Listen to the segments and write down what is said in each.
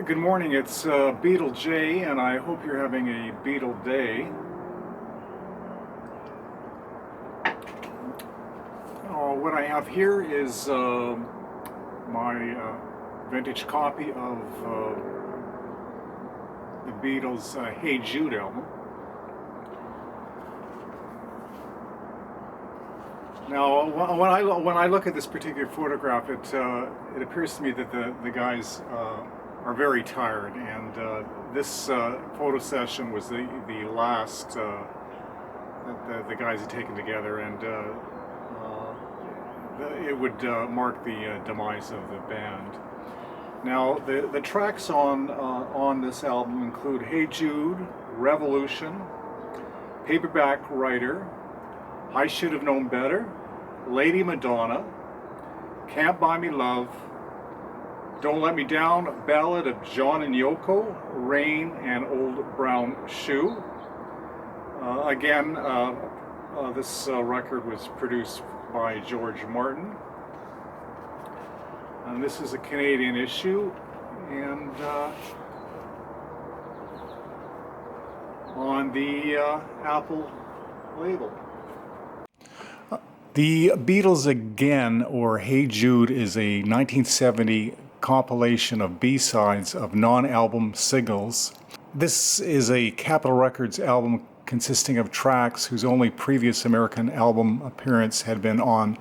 Good morning, it's Beatle J, and I hope you're having a Beatle day. What I have here is my vintage copy of the Beatles' Hey Jude album. Now, when I look at this particular photograph, it appears to me that the guys are very tired, and this photo session was the last that the guys had taken together, and it would mark the demise of the band. Now, the tracks on this album include Hey Jude, Revolution, Paperback Writer, I Should Have Known Better, Lady Madonna, Can't Buy Me Love, Don't Let Me Down, Ballad of John and Yoko, Rain, and Old Brown Shoe. This record was produced by George Martin. And this is a Canadian issue, and on the Apple label. The Beatles Again, or Hey Jude, is a 1970 compilation of B-sides of non-album singles. This is a Capitol Records album consisting of tracks whose only previous American album appearance had been on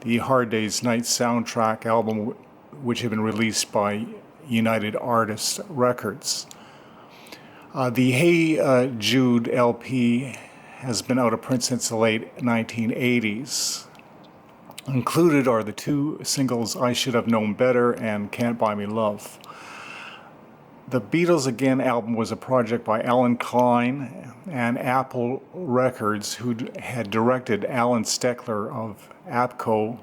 the Hard Day's Night soundtrack album, which had been released by United Artists Records. The Hey Jude LP has been out of print since the late 1980s. Included are the two singles I Should Have Known Better and Can't Buy Me Love. The Beatles Again album was a project by Alan Klein and Apple Records, who had directed Alan Steckler of APCO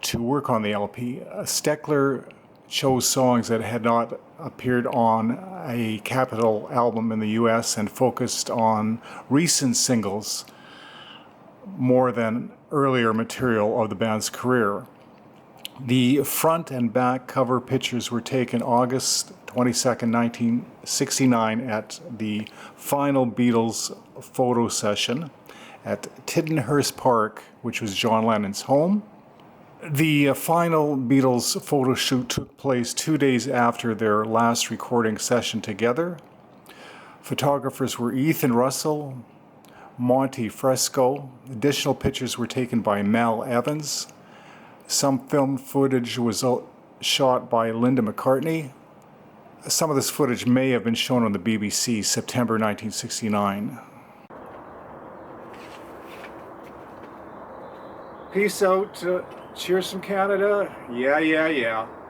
to work on the LP. Steckler chose songs that had not appeared on a Capitol album in the US and focused on recent singles more than earlier material of the band's career. The front and back cover pictures were taken August 22nd, 1969 at the final Beatles photo session at Tittenhurst Park, which was John Lennon's home. The final Beatles photo shoot took place 2 days after their last recording session together. Photographers were Ethan Russell, Monty Fresco. Additional pictures were taken by Mal Evans. Some film footage was shot by Linda McCartney. Some of this footage may have been shown on the BBC, September 1969. Peace out. Cheers from Canada. Yeah.